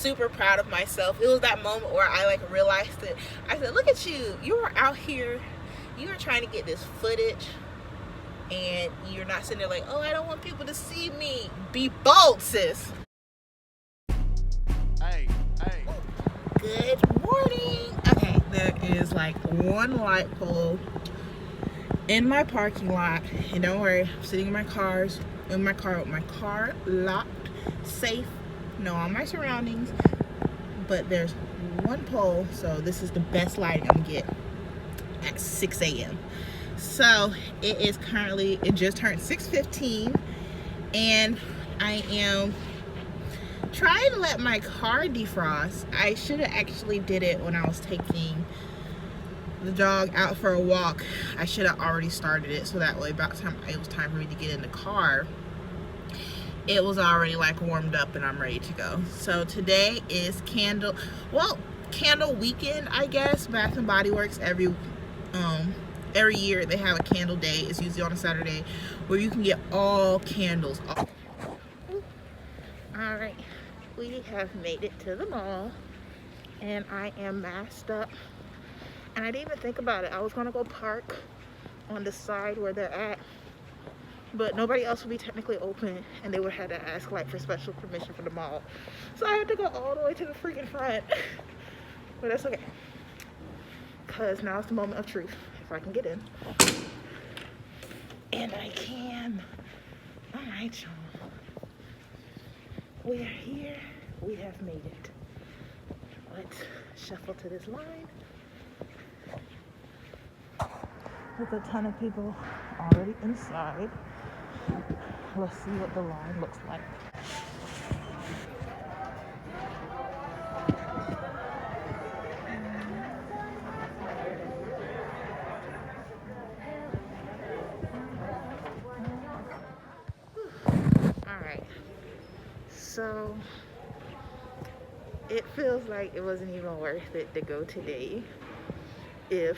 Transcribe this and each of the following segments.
super proud of myself. It was that moment where I like realized it. I said, look at you. You are out here. You are trying to get this footage. And you're not sitting there like, oh, I don't want people to see me. Be bold, sis. Hey. Good morning. Okay, there is like one light pole in my parking lot. And don't worry, I'm sitting in my car with my car locked, safe, know all my surroundings. But there's one pole, so this is the best lighting I'm gonna get at 6 a.m. So it is currently, it just turned 6:15, and I am trying to let my car defrost. I should have actually did it when I was taking the dog out for a walk. I should have already started it, so that way about the time it was time for me to get in the car, it was already like warmed up and I'm ready to go. So today is candle weekend, I guess. Bath and Body Works every year they have a candle day. It's usually on a Saturday where you can get all candles. All right, we have made it to the mall and I am masked up, and I didn't even think about it. I was gonna go park on the side where they're at, but nobody else would be technically open and they would have to ask like for special permission for the mall, so I had to go all the way to the freaking front. But that's okay, because now it's the moment of truth. If I can get in, and I can. All right, y'all, we are here. We have made it. Let's shuffle to this line. There's a ton of people already inside. Let's see what the line looks like. Alright, so it feels like it wasn't even worth it to go today if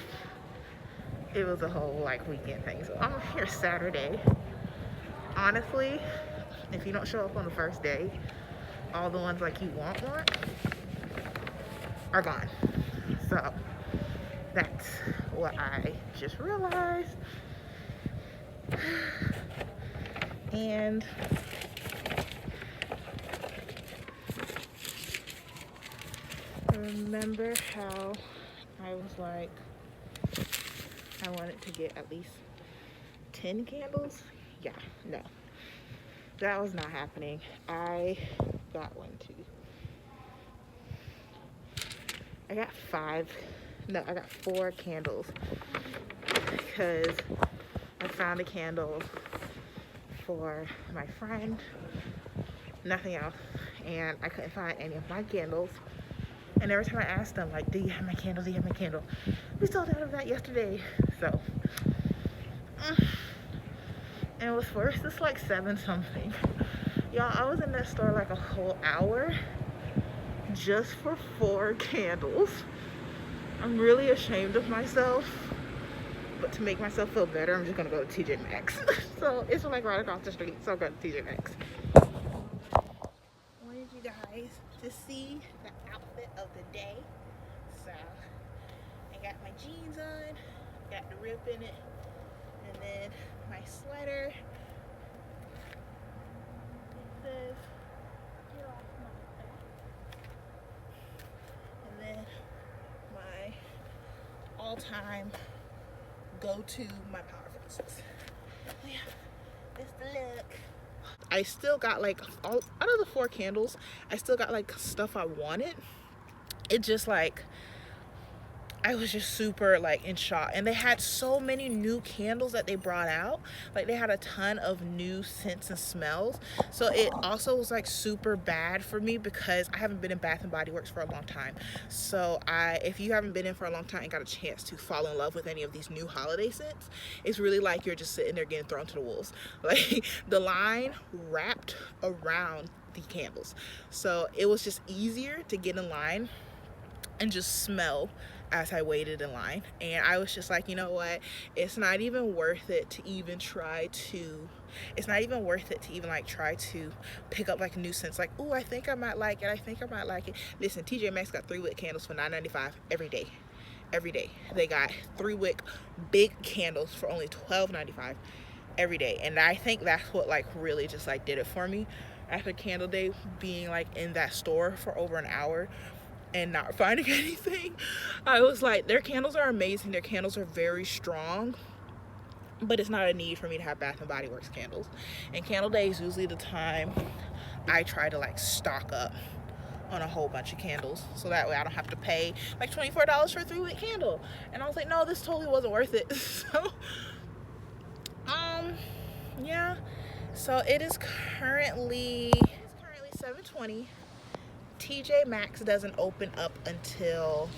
it was a whole like weekend thing. So I'm here Saturday. Honestly, if you don't show up on the first day, all the ones like you want are gone. So that's what I just realized. And remember how I was like, I wanted to get at least 10 candles? Yeah, no. That was not happening. I got I got 4 candles because I found a candle for my friend, nothing else, and I couldn't find any of my candles. And every time I asked them, like, do you have my candle? Do you have my candle? We sold out of that yesterday. So, and it was first, it's like 7 something. Y'all, I was in that store like a whole hour just for 4 candles. I'm really ashamed of myself, but to make myself feel better, I'm just gonna go to Tjmaxx. So it's like right across the street, so I'll go to Tjmaxx. Wanted you guys to see the outfit of the day. So I got my jeans on, got the rip in it, and then my sweater. It says, "Get off my back." And then my all-time go-to, my power fixes. Yeah, that's the look. I still got like, all out of the 4 candles, I still got like stuff I wanted. It just like, I was just super like in shock. And they had so many new candles that they brought out. Like they had a ton of new scents and smells. So it also was like super bad for me because I haven't been in Bath and Body Works for a long time. So if you haven't been in for a long time and got a chance to fall in love with any of these new holiday scents, it's really like you're just sitting there getting thrown to the wolves. Like the line wrapped around the candles. So it was just easier to get in line and just smell as I waited in line. And I was just like, you know what, it's not even worth it to even try to like try to pick up like a new scent. Like, oh, I think I might like it. Listen, Tjmaxx got 3-wick candles for $9.95 every day. They got 3-wick big candles for only $12.95 every day. And I think that's what like really just like did it for me. After candle day, being like in that store for over an hour and not finding anything, I was like, their candles are amazing, their candles are very strong, but it's not a need for me to have Bath and Body Works candles. And candle day is usually the time I try to like stock up on a whole bunch of candles, so that way I don't have to pay like $24 for a 3-wick candle. And I was like, no, this totally wasn't worth it. So yeah, so it is currently 7:20. Tjmaxx doesn't open up until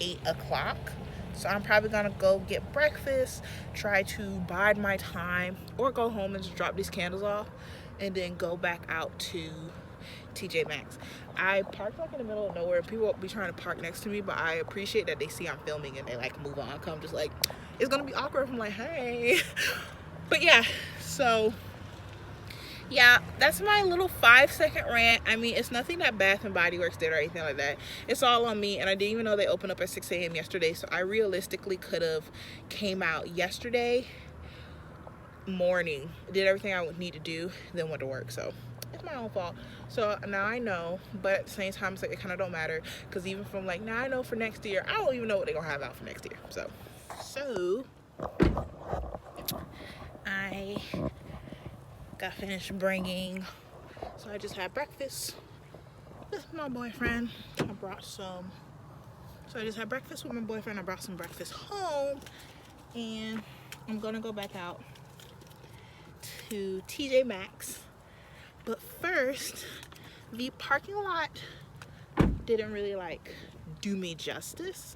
8 o'clock. So I'm probably gonna go get breakfast, try to bide my time, or go home and just drop these candles off and then go back out to Tjmaxx. I parked like in the middle of nowhere. People will be trying to park next to me, but I appreciate that they see I'm filming and they like move on. I'm just like, it's gonna be awkward if I'm like, hey. But yeah, so yeah, that's my little 5-second rant. I mean, it's nothing that Bath and Body Works did or anything like that. It's all on me, and I didn't even know they opened up at 6 a.m. yesterday, so I realistically could have came out yesterday morning, did everything I would need to do, then went to work. So it's my own fault. So now I know, but at the same time, it's like it kind of don't matter, because even from like now I know for next year, I don't even know what they're gonna have out for next year. So I got finished bringing, so I just had breakfast with my boyfriend. I just had breakfast with my boyfriend. I brought some breakfast home, and I'm gonna go back out to Tjmaxx. But first, the parking lot didn't really like do me justice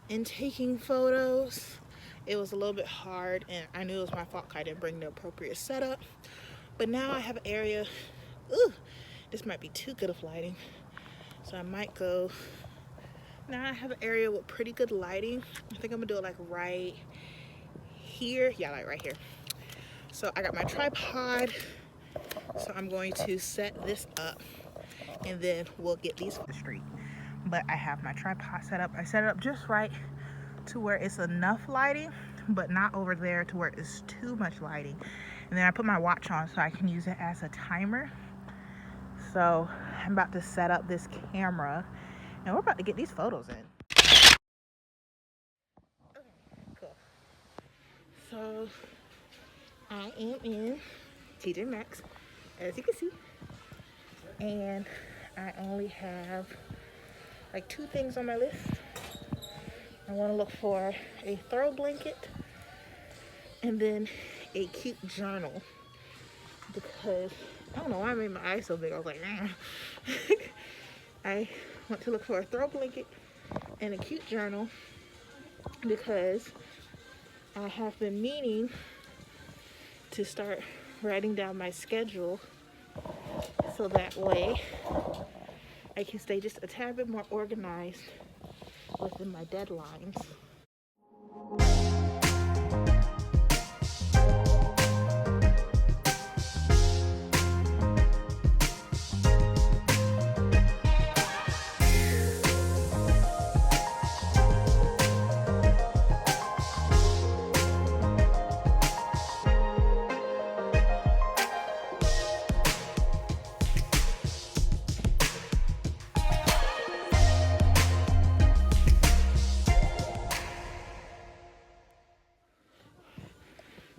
in taking photos. It was a little bit hard, and I knew it was my fault because I didn't bring the appropriate setup. But now I have an area, this might be too good of lighting, so I might go. Now I have an area with pretty good lighting. I think I'm gonna do it like right here. Yeah, like right here. So I got my tripod, so I'm going to set this up and then we'll get these for the street. But I have my tripod set up. I set it up just right to where it's enough lighting, but not over there to where it's too much lighting. And then I put my watch on so I can use it as a timer. So I'm about to set up this camera and we're about to get these photos in. Okay, cool. So I am in Tjmaxx, as you can see, and I only have like 2 things on my list. I want to look for a throw blanket and then a cute journal, because I don't know why I made my eyes so big. I was like, I want to look for a throw blanket and a cute journal because I have been meaning to start writing down my schedule so that way I can stay just a tad bit more organized within my deadlines.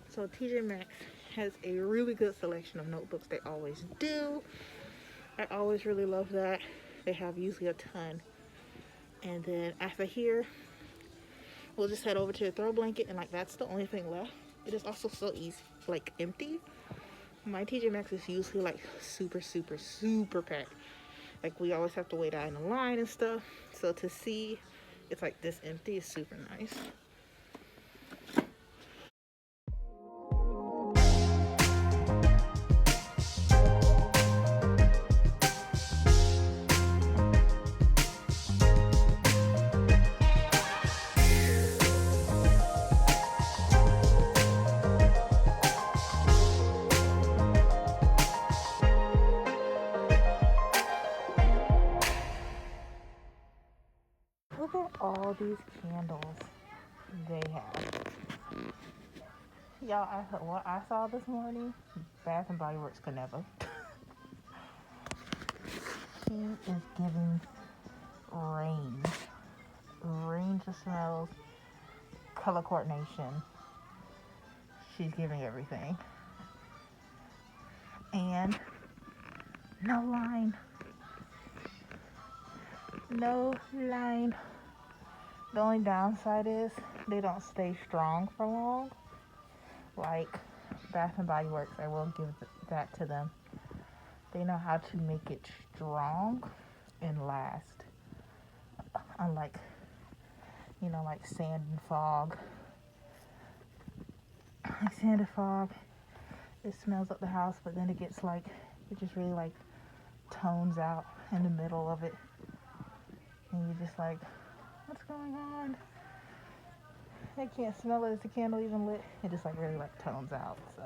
So Tjmaxx has a really good selection of notebooks. They always do. I always really love that. They have usually a ton. And then after here, we'll just head over to the throw blanket, and like that's the only thing left. It is also so easy, like empty. My Tjmaxx is usually like super packed. Like we always have to wait out in the line and stuff. So to see it's like this empty is super nice. all these candles they have. Y'all, what I saw this morning, Bath and Body Works could never. She is giving range of smells, color coordination. She's giving everything. And no line. No line. The only downside is they don't stay strong for long. Like Bath and Body Works, I will give that to them. They know how to make it strong and last. Unlike, like sand and fog. Like sand and fog, it smells up the house, but then it gets like, it just really like tones out in the middle of it. And you're just like, what's going on? I can't smell it. Is the candle even lit? It just like really like tones out. So